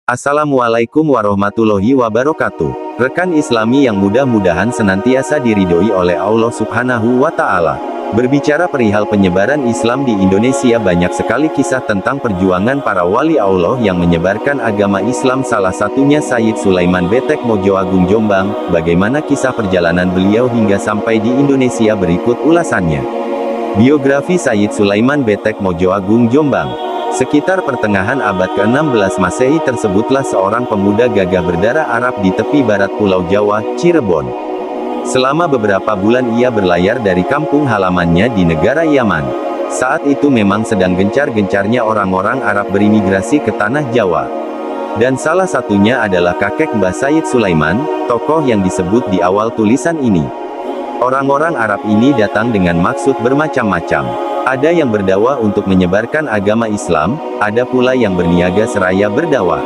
Assalamualaikum warahmatullahi wabarakatuh. Rekan Islami yang mudah-mudahan senantiasa diridhoi oleh Allah Subhanahu wa Ta'ala. Berbicara perihal penyebaran Islam di Indonesia, banyak sekali kisah tentang perjuangan para wali Allah yang menyebarkan agama Islam, salah satunya Sayyid Sulaiman Betek Mojo Agung Jombang. Bagaimana kisah perjalanan beliau hingga sampai di Indonesia, berikut ulasannya. Biografi Sayyid Sulaiman Betek Mojo Agung Jombang. Sekitar pertengahan abad ke-16 Masehi tersebutlah seorang pemuda gagah berdarah Arab di tepi barat Pulau Jawa, Cirebon. Selama beberapa bulan ia berlayar dari kampung halamannya di negara Yaman. Saat itu memang sedang gencar-gencarnya orang-orang Arab berimigrasi ke tanah Jawa. Dan salah satunya adalah kakek Mbah Sayyid Sulaiman, tokoh yang disebut di awal tulisan ini. Orang-orang Arab ini datang dengan maksud bermacam-macam. Ada yang berdakwah untuk menyebarkan agama Islam, ada pula yang berniaga seraya berdakwah.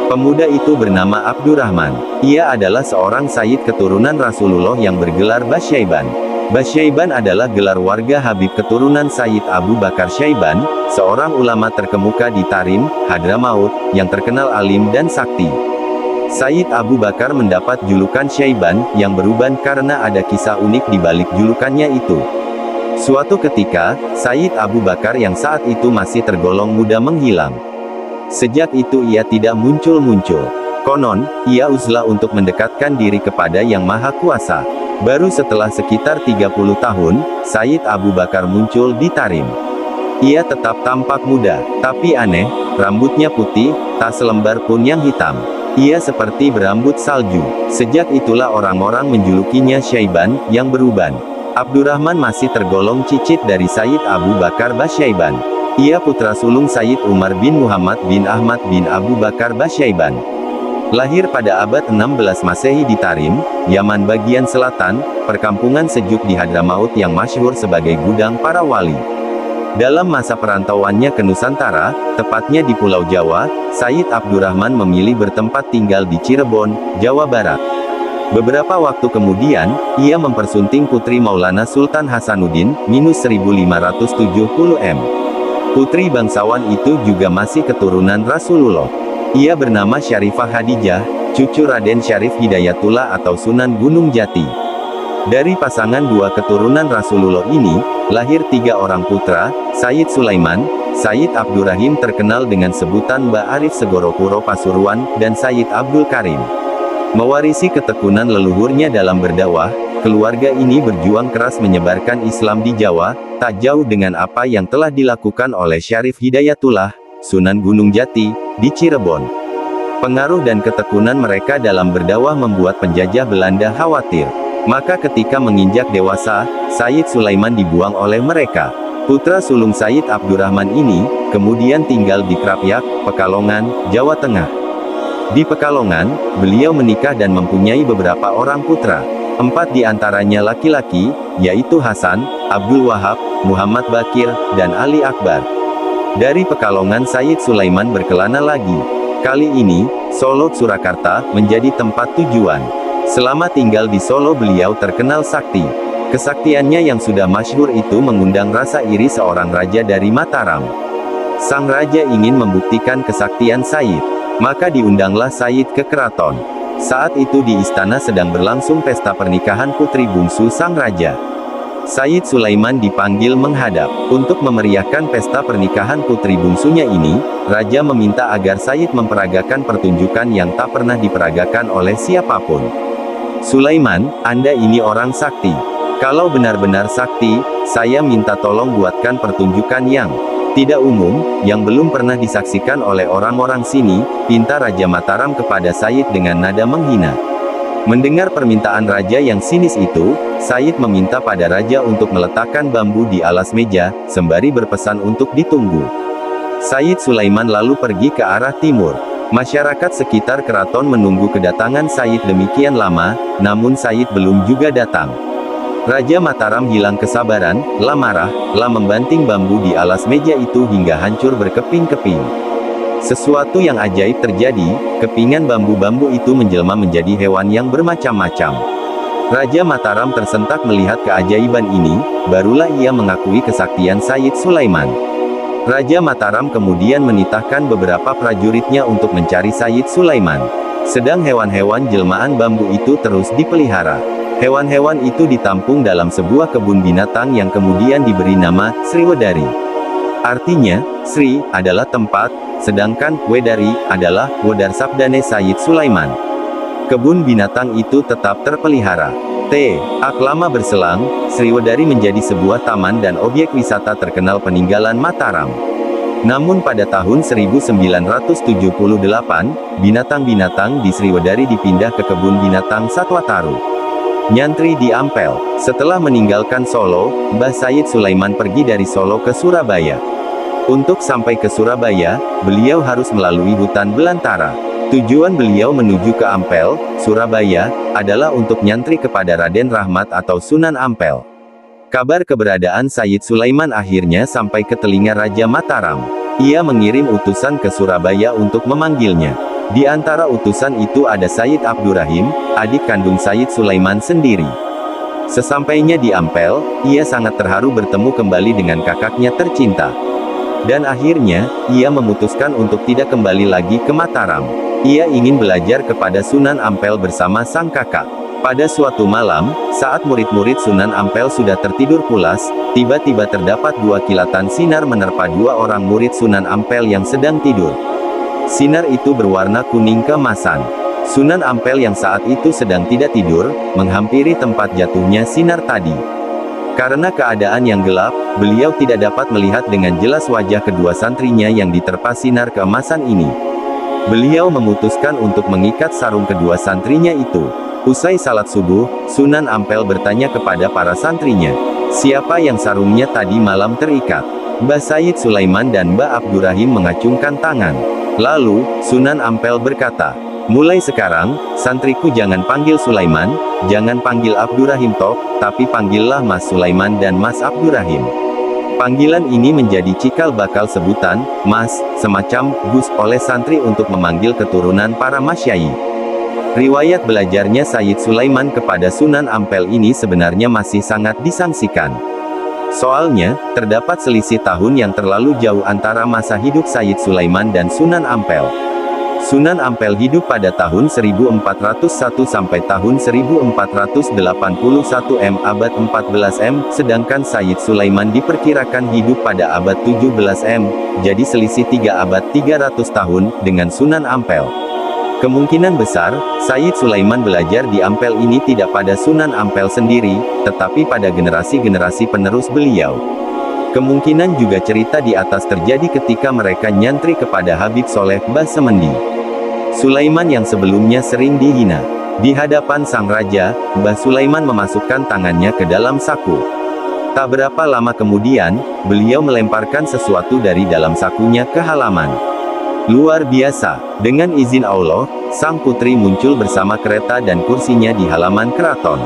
Pemuda itu bernama Abdurrahman. Ia adalah seorang sayyid keturunan Rasulullah yang bergelar Basyaiban. Basyaiban adalah gelar warga Habib keturunan Sayyid Abu Bakar Syaiban, seorang ulama terkemuka di Tarim, Hadramaut, yang terkenal alim dan sakti. Sayyid Abu Bakar mendapat julukan Syaiban, yang beruban karena ada kisah unik di balik julukannya itu. Suatu ketika, Sayyid Abu Bakar yang saat itu masih tergolong muda menghilang. Sejak itu ia tidak muncul-muncul. Konon, ia uzlah untuk mendekatkan diri kepada Yang Maha Kuasa. Baru setelah sekitar 30 tahun, Sayyid Abu Bakar muncul di Tarim. Ia tetap tampak muda, tapi aneh, rambutnya putih, tak selembar pun yang hitam. Ia seperti berambut salju. Sejak itulah orang-orang menjulukinya Syaiban, yang beruban. Abdurrahman masih tergolong cicit dari Sayyid Abu Bakar Basyaiban. Ia putra sulung Sayyid Umar bin Muhammad bin Ahmad bin Abu Bakar Basyaiban. Lahir pada abad 16 Masehi di Tarim, Yaman bagian selatan, perkampungan sejuk di Hadramaut yang masyhur sebagai gudang para wali. Dalam masa perantauannya ke Nusantara, tepatnya di Pulau Jawa, Sayyid Abdurrahman memilih bertempat tinggal di Cirebon, Jawa Barat. Beberapa waktu kemudian, ia mempersunting putri Maulana Sultan Hasanuddin, -1570 m. Putri bangsawan itu juga masih keturunan Rasulullah. Ia bernama Syarifah Hadijah, cucu Raden Syarif Hidayatullah atau Sunan Gunung Jati. Dari pasangan dua keturunan Rasulullah ini, lahir 3 orang putra, Sayyid Sulaiman, Sayyid Abdurrahim terkenal dengan sebutan Mbah Arif Segoropuro Pasuruan, dan Sayyid Abdul Karim. Mewarisi ketekunan leluhurnya dalam berdakwah, keluarga ini berjuang keras menyebarkan Islam di Jawa, tak jauh dengan apa yang telah dilakukan oleh Syarif Hidayatullah, Sunan Gunung Jati, di Cirebon. Pengaruh dan ketekunan mereka dalam berdakwah membuat penjajah Belanda khawatir. Maka ketika menginjak dewasa, Sayyid Sulaiman dibuang oleh mereka. Putra sulung Sayyid Abdurrahman ini, kemudian tinggal di Krapyak, Pekalongan, Jawa Tengah. Di Pekalongan, beliau menikah dan mempunyai beberapa orang putra. 4 di antaranya laki-laki, yaitu Hasan, Abdul Wahab, Muhammad Bakir, dan Ali Akbar. Dari Pekalongan Sayyid Sulaiman berkelana lagi. Kali ini, Solo Surakarta menjadi tempat tujuan. Selama tinggal di Solo beliau terkenal sakti. Kesaktiannya yang sudah masyhur itu mengundang rasa iri seorang raja dari Mataram. Sang raja ingin membuktikan kesaktian Sayyid. Maka diundanglah Sayyid ke keraton. Saat itu di istana sedang berlangsung pesta pernikahan putri bungsu sang raja. Sayyid Sulaiman dipanggil menghadap. Untuk memeriahkan pesta pernikahan putri bungsunya ini, raja meminta agar Sayyid memperagakan pertunjukan yang tak pernah diperagakan oleh siapapun. Sulaiman, Anda ini orang sakti. Kalau benar-benar sakti, saya minta tolong buatkan pertunjukan yang tidak umum, yang belum pernah disaksikan oleh orang-orang sini, pinta Raja Mataram kepada Sayyid dengan nada menghina. Mendengar permintaan raja yang sinis itu, Sayyid meminta pada raja untuk meletakkan bambu di alas meja, sembari berpesan untuk ditunggu. Sayyid Sulaiman lalu pergi ke arah timur. Masyarakat sekitar keraton menunggu kedatangan Sayyid demikian lama, namun Sayyid belum juga datang. Raja Mataram hilang kesabaran, marah, membanting bambu di alas meja itu hingga hancur berkeping-keping. Sesuatu yang ajaib terjadi, kepingan bambu-bambu itu menjelma menjadi hewan yang bermacam-macam. Raja Mataram tersentak melihat keajaiban ini, barulah ia mengakui kesaktian Sayyid Sulaiman. Raja Mataram kemudian menitahkan beberapa prajuritnya untuk mencari Sayyid Sulaiman. Sedang hewan-hewan jelmaan bambu itu terus dipelihara. Hewan-hewan itu ditampung dalam sebuah kebun binatang yang kemudian diberi nama Sriwedari. Artinya, Sri adalah tempat, sedangkan Wedari adalah Wedar sabdane Sayyid Sulaiman. Kebun binatang itu tetap terpelihara. Lama berselang, Sriwedari menjadi sebuah taman dan objek wisata terkenal peninggalan Mataram. Namun pada tahun 1978, binatang-binatang di Sriwedari dipindah ke kebun binatang Satwataru. Nyantri di Ampel. Setelah meninggalkan Solo, Mbah Sayyid Sulaiman pergi dari Solo ke Surabaya. Untuk sampai ke Surabaya, beliau harus melalui hutan belantara. Tujuan beliau menuju ke Ampel, Surabaya, adalah untuk nyantri kepada Raden Rahmat atau Sunan Ampel. Kabar keberadaan Sayyid Sulaiman akhirnya sampai ke telinga Raja Mataram. Ia mengirim utusan ke Surabaya untuk memanggilnya. Di antara utusan itu ada Sayyid Abdurrahim, adik kandung Sayyid Sulaiman sendiri. Sesampainya di Ampel, ia sangat terharu bertemu kembali dengan kakaknya tercinta. Dan akhirnya, ia memutuskan untuk tidak kembali lagi ke Mataram. Ia ingin belajar kepada Sunan Ampel bersama sang kakak. Pada suatu malam, saat murid-murid Sunan Ampel sudah tertidur pulas, tiba-tiba terdapat dua kilatan sinar menerpa dua orang murid Sunan Ampel yang sedang tidur. Sinar itu berwarna kuning keemasan. Sunan Ampel yang saat itu sedang tidak tidur, menghampiri tempat jatuhnya sinar tadi. Karena keadaan yang gelap, beliau tidak dapat melihat dengan jelas wajah kedua santrinya yang diterpa sinar keemasan ini. Beliau memutuskan untuk mengikat sarung kedua santrinya itu. Usai salat subuh, Sunan Ampel bertanya kepada para santrinya, siapa yang sarungnya tadi malam terikat? Mbah Sayyid Sulaiman dan Mbah Abdurrahim mengacungkan tangan. Lalu, Sunan Ampel berkata, mulai sekarang, santriku jangan panggil Sulaiman, jangan panggil Abdurrahim toh, tapi panggillah Mas Sulaiman dan Mas Abdurrahim. Panggilan ini menjadi cikal bakal sebutan, Mas, semacam, Gus, oleh santri untuk memanggil keturunan para masyayikh. Riwayat belajarnya Sayyid Sulaiman kepada Sunan Ampel ini sebenarnya masih sangat disangsikan. Soalnya, terdapat selisih tahun yang terlalu jauh antara masa hidup Sayyid Sulaiman dan Sunan Ampel. Sunan Ampel hidup pada tahun 1401 sampai tahun 1481 abad 14 sedangkan Sayyid Sulaiman diperkirakan hidup pada abad 17 jadi selisih 3 abad 300 tahun, dengan Sunan Ampel. Kemungkinan besar, Sayyid Sulaiman belajar di Ampel ini tidak pada Sunan Ampel sendiri, tetapi pada generasi-generasi penerus beliau. Kemungkinan juga cerita di atas terjadi ketika mereka nyantri kepada Habib Soleh Mbah Semendi. Sulaiman yang sebelumnya sering dihina. Di hadapan sang raja, Mbah Sulaiman memasukkan tangannya ke dalam saku. Tak berapa lama kemudian, beliau melemparkan sesuatu dari dalam sakunya ke halaman. Luar biasa, dengan izin Allah, sang putri muncul bersama kereta dan kursinya di halaman keraton.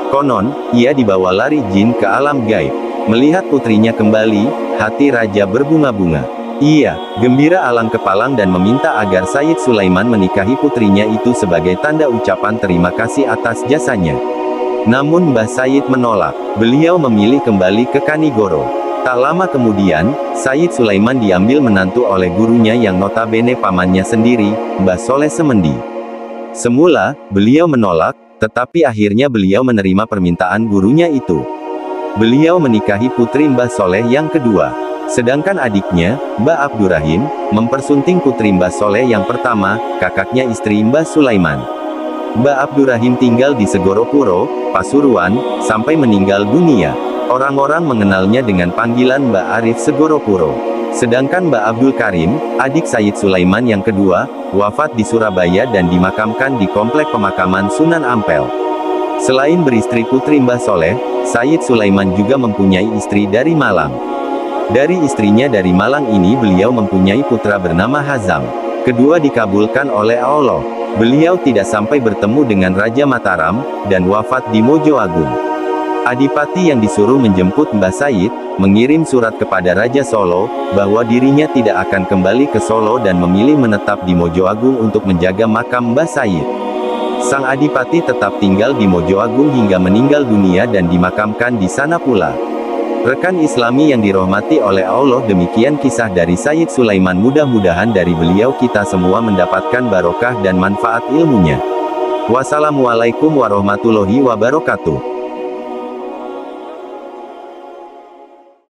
Konon, ia dibawa lari jin ke alam gaib. Melihat putrinya kembali, hati raja berbunga-bunga. Ia gembira alang kepalang dan meminta agar Sayyid Sulaiman menikahi putrinya itu sebagai tanda ucapan terima kasih atas jasanya. Namun Mbah Sayyid menolak. Beliau memilih kembali ke Kanigoro. Tak lama kemudian, Sayyid Sulaiman diambil menantu oleh gurunya yang notabene pamannya sendiri, Mbah Soleh Semendi. Semula, beliau menolak, tetapi akhirnya beliau menerima permintaan gurunya itu. Beliau menikahi putri Mbah Soleh yang kedua. Sedangkan adiknya, Mbah Abdurrahim, mempersunting putri Mbah Soleh yang pertama, kakaknya istri Mbah Sulaiman. Mbah Abdurrahim tinggal di Segoropuro, Pasuruan, sampai meninggal dunia. Orang-orang mengenalnya dengan panggilan Mbah Arif Segoropuro. Sedangkan Mbah Abdul Karim, adik Sayyid Sulaiman yang kedua, wafat di Surabaya dan dimakamkan di Komplek Pemakaman Sunan Ampel. Selain beristri putri Mbah Soleh, Sayyid Sulaiman juga mempunyai istri dari Malang. Dari istrinya dari Malang ini beliau mempunyai putra bernama Hazam. Kedua dikabulkan oleh Allah. Beliau tidak sampai bertemu dengan Raja Mataram, dan wafat di Mojoagung. Adipati yang disuruh menjemput Mbah Sayyid, mengirim surat kepada Raja Solo, bahwa dirinya tidak akan kembali ke Solo dan memilih menetap di Mojoagung untuk menjaga makam Mbah Sayyid. Sang Adipati tetap tinggal di Mojoagung hingga meninggal dunia dan dimakamkan di sana pula. Rekan Islami yang dirahmati oleh Allah, demikian kisah dari Sayyid Sulaiman. Mudah-mudahan dari beliau kita semua mendapatkan barokah dan manfaat ilmunya. Wassalamualaikum warahmatullahi wabarakatuh.